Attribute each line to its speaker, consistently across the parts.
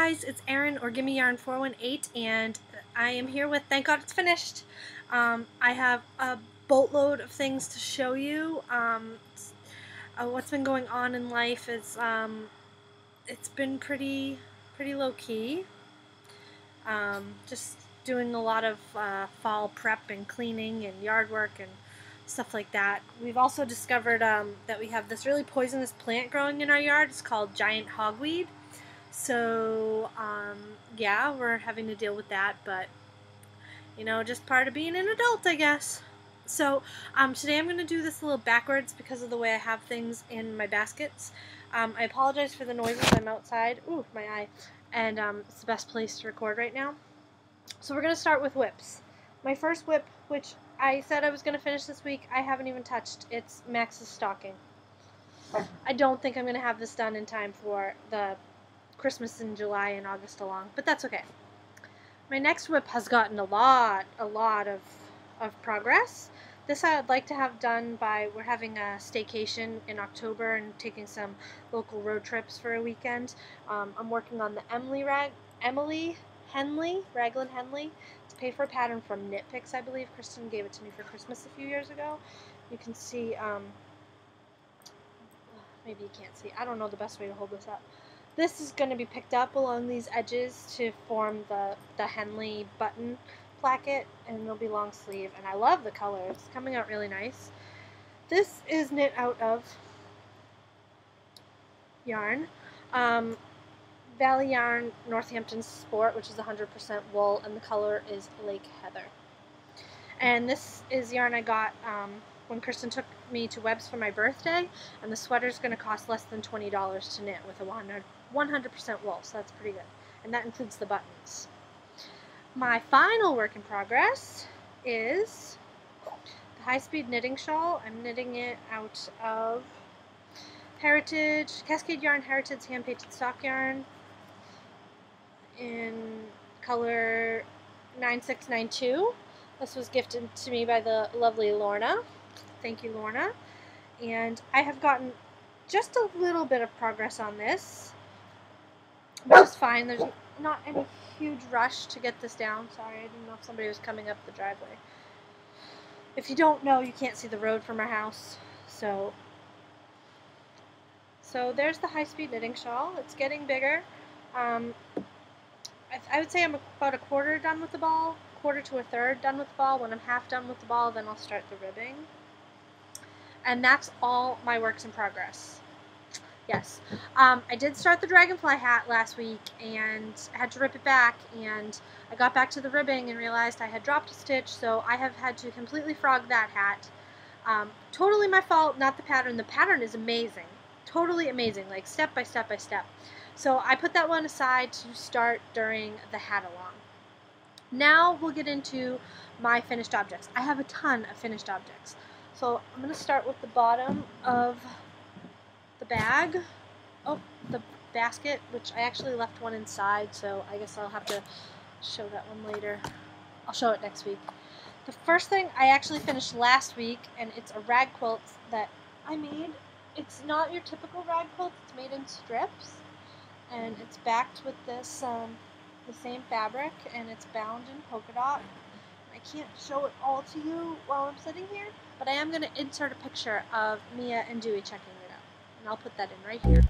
Speaker 1: guys, it's Erin or Gimme Yarn 418, and I am here with Thank God It's Finished. I have a boatload of things to show you. What's been going on in life is it's been pretty low key. Just doing a lot of fall prep and cleaning and yard work and stuff like that. We've also discovered that we have this really poisonous plant growing in our yard. It's called giant hogweed. So, yeah, we're having to deal with that, but, you know, just part of being an adult, I guess. So, today I'm going to do this a little backwards because of the way I have things in my baskets. I apologize for the noises. I'm outside. Ooh, my eye. And it's the best place to record right now. So we're going to start with whips. My first whip, which I said I was going to finish this week, I haven't even touched. It's Max's stocking. I don't think I'm going to have this done in time for the Christmas in July and August along, but that's okay. My next whip has gotten a lot of progress. This I would like to have done by, we're having a staycation in October and taking some local road trips for a weekend. I'm working on the Emily Henley, Raglan Henley. It's paid for a pattern from Knit Picks, I believe. Kristen gave it to me for Christmas a few years ago. You can see, maybe you can't see, I don't know the best way to hold this up. This is going to be picked up along these edges to form the Henley button placket, and it'll be long sleeve, and I love the color. It's coming out really nice. This is knit out of yarn. Valley Yarn Northampton Sport, which is 100% wool, and the color is Lake Heather. And this is yarn I got when Kristen took me to Webb's for my birthday, and the sweater's going to cost less than $20 to knit with a 100% wool, so that's pretty good. And that includes the buttons. My final work in progress is the high-speed knitting shawl. I'm knitting it out of Cascade Yarn Heritage hand-painted stock yarn in color 9692. This was gifted to me by the lovely Lorna. Thank you, Lorna. And I have gotten just a little bit of progress on this, which is fine. There's not any huge rush to get this down. Sorry, I didn't know if somebody was coming up the driveway. If you don't know, you can't see the road from our house. So there's the high-speed knitting shawl. It's getting bigger. I would say I'm about a quarter done with the ball, quarter to a third done with the ball. When I'm half done with the ball, then I'll start the ribbing. And that's all my works in progress. Yes. I did start the Dragonfly Hat last week and I had to rip it back, and I got back to the ribbing and realized I had dropped a stitch, so I have had to completely frog that hat. Totally my fault, not the pattern. The pattern is amazing. Totally amazing, like step by step by step. So I put that one aside to start during the hat along. Now we'll get into my finished objects. I have a ton of finished objects. So I'm going to start with the bottom of the bag. Oh, the basket, which I actually left one inside, so I guess I'll have to show that one later. I'll show it next week. The first thing I actually finished last week, and it's a rag quilt that I made. It's not your typical rag quilt. It's made in strips, and it's backed with this the same fabric, and it's bound in polka dot. I can't show it all to you while I'm sitting here, but I am going to insert a picture of Mia and Dewey checking it out, and I'll put that in right here.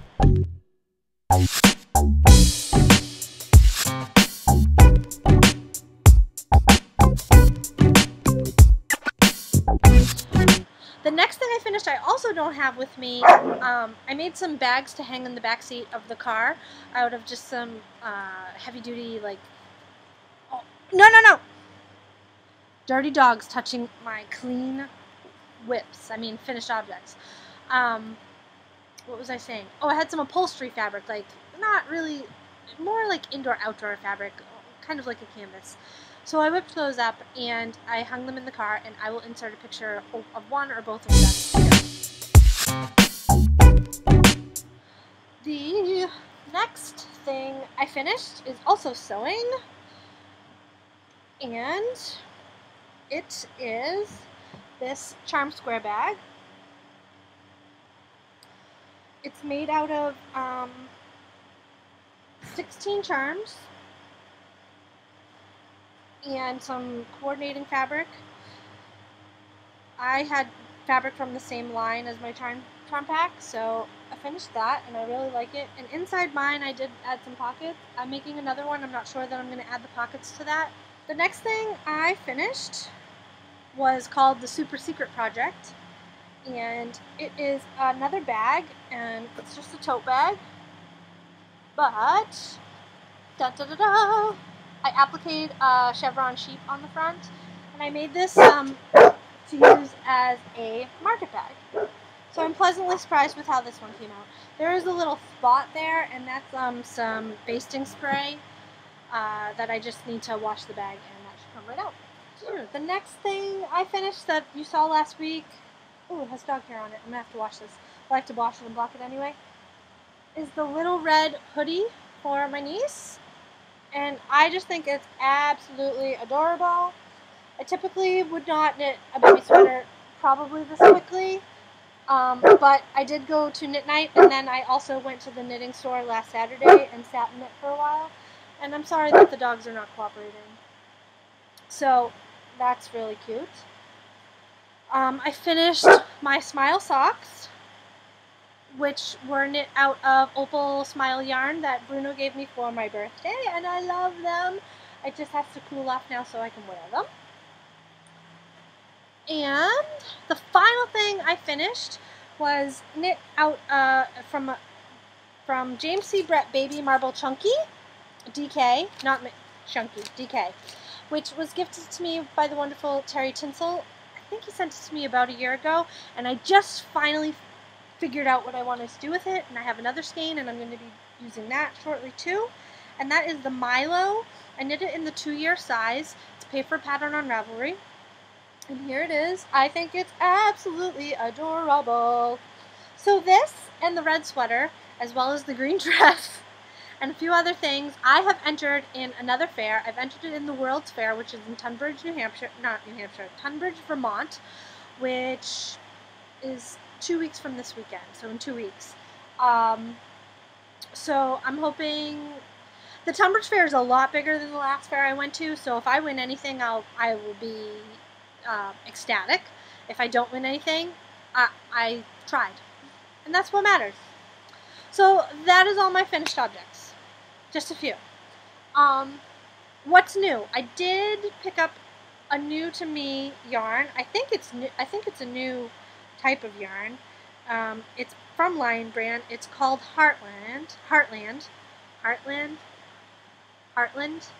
Speaker 1: The next thing I finished, I also don't have with me. I made some bags to hang in the back seat of the car out of just some heavy-duty, like... Oh, no! Dirty dogs touching my clean whips. I mean, finished objects. What was I saying? Oh, I had some upholstery fabric, like, not really, more like indoor-outdoor fabric, kind of like a canvas. So I whipped those up, and I hung them in the car, and I will insert a picture of one or both of them here. The next thing I finished is also sewing, and it is this charm square bag. It's made out of 16 charms and some coordinating fabric. I had fabric from the same line as my charm pack, so I finished that and I really like it. And inside mine I did add some pockets. I'm making another one. I'm not sure that I'm going to add the pockets to that. The next thing I finished was called the Super Secret Project, and it is another bag, and it's just a tote bag, but da-da-da-da, I appliqued a chevron sheep on the front, and I made this to use as a market bag. So I'm pleasantly surprised with how this one came out. There is a little spot there, and that's some basting spray that I just need to wash the bag, and that should come right out. The next thing I finished that you saw last week, ooh, it has dog hair on it. I'm going to have to wash this. I like to wash it and block it anyway. Is the little red hoodie for my niece. And I just think it's absolutely adorable. I typically would not knit a baby sweater probably this quickly. But I did go to knit night, and then I also went to the knitting store last Saturday and sat and knit for a while. And I'm sorry that the dogs are not cooperating. So that's really cute. I finished my Smile socks, which were knit out of Opal Smile yarn that Bruno gave me for my birthday, and I love them. It just has to cool off now so I can wear them. And the final thing I finished was knit out from James C. Brett Baby Marble Chunky, DK, not Chunky, DK, which was gifted to me by the wonderful Terry Tinsel. I think he sent it to me about a year ago, and I just finally figured out what I wanted to do with it, and I have another skein, and I'm going to be using that shortly too, and that is the Milo. I knit it in the 2-year size. It's a paper pattern on Ravelry, and here it is. I think it's absolutely adorable. So this and the red sweater, as well as the green dress, and a few other things, I have entered in another fair. I've entered it in the World's Fair, which is in Tunbridge, Tunbridge, Vermont, which is 2 weeks from this weekend, so in 2 weeks. So I'm hoping. The Tunbridge Fair is a lot bigger than the last fair I went to, so if I win anything, I will be ecstatic. If I don't win anything, I tried. And that's what matters. So that is all my finished objects. Just a few. What's new? I did pick up a new to me yarn. I think it's new. I think it's a new type of yarn. It's from Lion Brand. It's called Heartland. Heartland. Heartland. Heartland.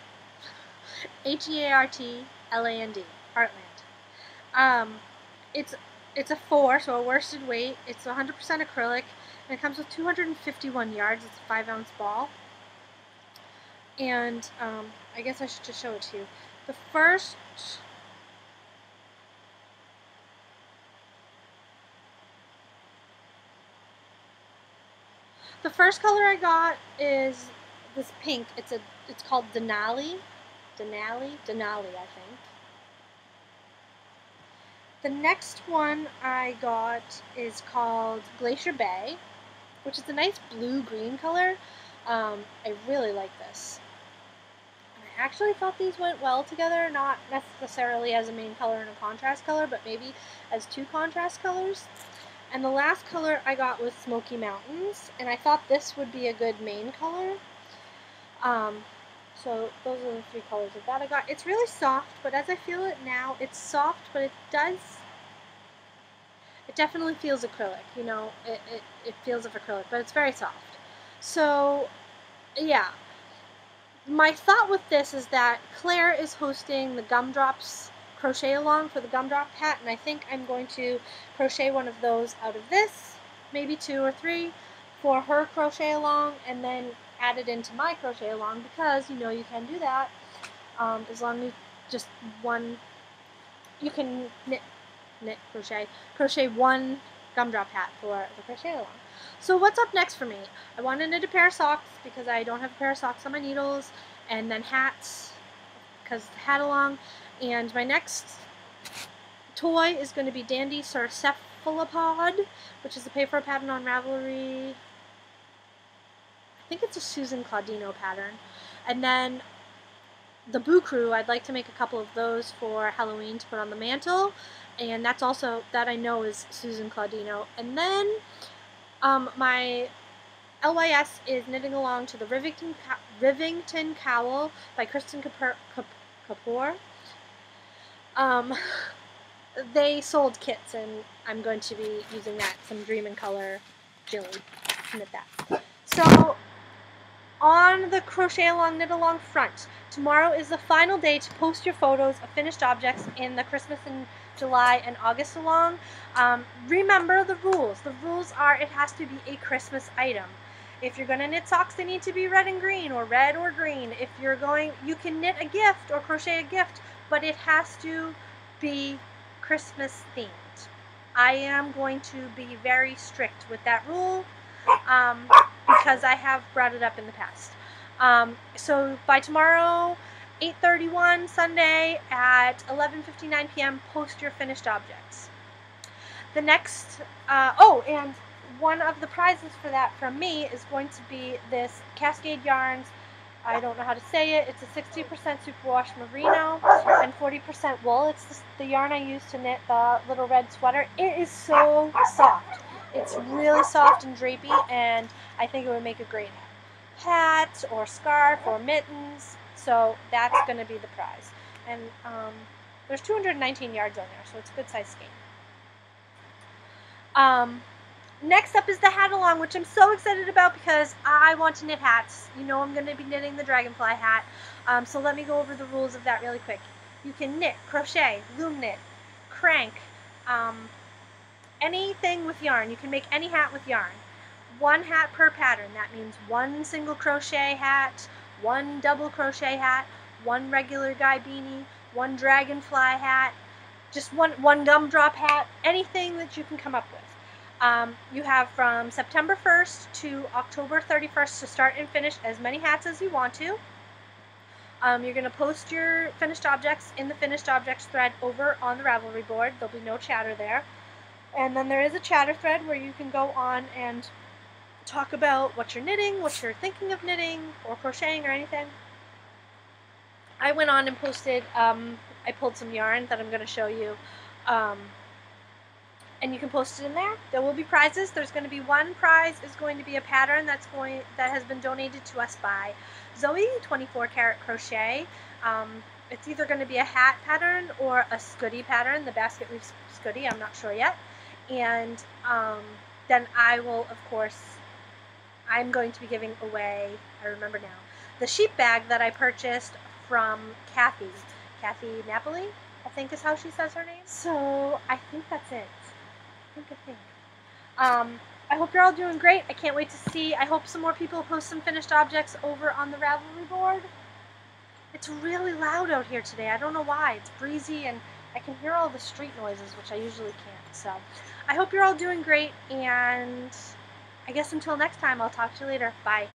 Speaker 1: It's a 4, so a worsted weight. It's 100% acrylic, and it comes with 251 yards. It's a 5-ounce ball. And I guess I should just show it to you. The first color I got is this pink. It's called Denali, I think. The next one I got is called Glacier Bay, which is a nice blue-green color. I really like this. And I actually thought these went well together, not necessarily as a main color and a contrast color, but maybe as 2 contrast colors. And the last color I got was Smoky Mountains, and I thought this would be a good main color. So those are the 3 colors of that I got. It's really soft, but as I feel it now, it's soft, but it definitely feels acrylic. You know, it feels of acrylic, but it's very soft. So, yeah. My thought with this is that Claire is hosting the Gumdrops crochet along for the Gumdrop hat, and I think I'm going to crochet one of those out of this, maybe 2 or 3, for her crochet along, and then add it into my crochet along, because you know you can do that as long as just one, you can crochet one Gumdrop hat for the crochet along. So what's up next for me? I want to knit a pair of socks because I don't have a pair of socks on my needles, and then hats because hat along. And my next toy is going to be Dandy Cercephalopod, which is a paper pattern on Ravelry. I think it's a Susan Claudino pattern. And then the Boo Crew, I'd like to make a couple of those for Halloween to put on the mantle, and that's also, that I know is Susan Claudino. And then my LYS is knitting along to the Rivington Cowl by Kristen Kapoor. They sold kits, and I'm going to be using that, some Dream in Color Jilly to knit that. So on the Crochet Along Knit Along front, tomorrow is the final day to post your photos of finished objects in the Christmas and July and August along. Remember the rules. The rules are it has to be a Christmas item. If you're going to knit socks, they need to be red and green, or red or green. If you're going, you can knit a gift or crochet a gift, but it has to be Christmas themed. I am going to be very strict with that rule because I have brought it up in the past. So by tomorrow, 8:31 Sunday at 11:59 p.m., post your finished objects. The next, and one of the prizes for that from me is going to be this Cascade Yarns. I don't know how to say it. It's a 60% superwash merino and 40% wool. It's the yarn I use to knit the little red sweater. It is so soft. It's really soft and drapey, and I think it would make a great hat or scarf or mittens. So that's going to be the prize. And there's 219 yards on there, so it's a good size skein. Next up is the hat along, which I'm so excited about because I want to knit hats. You know I'm going to be knitting the Dragonfly hat. So let me go over the rules of that really quick. You can knit, crochet, loom knit, crank, anything with yarn. You can make any hat with yarn. One hat per pattern. That means one single crochet hat, one double crochet hat, one regular guy beanie, one dragonfly hat, just one gumdrop hat, anything that you can come up with. You have from September 1st to October 31st to start and finish as many hats as you want to. You're going to post your finished objects in the finished objects thread over on the Ravelry board. There'll be no chatter there. And then there is a chatter thread where you can go on and talk about what you're knitting, what you're thinking of knitting or crocheting or anything. I went on and posted, I pulled some yarn that I'm going to show you. And you can post it in there. There will be prizes. There's going to be one prize is going to be a pattern that has been donated to us by Zoe, 24 Karat Crochet. It's either going to be a hat pattern or a Scooty pattern, the basket weave Scooty. I'm not sure yet. And then I will, of course, I'm going to be giving away, I remember now, the sheep bag that I purchased from Kathy Napoli, I think is how she says her name. So I think that's it. I hope you're all doing great. I can't wait to see. I hope some more people post some finished objects over on the Ravelry board. It's really loud out here today. I don't know why. It's breezy and I can hear all the street noises, which I usually can't. So I hope you're all doing great, and I guess until next time, I'll talk to you later. Bye.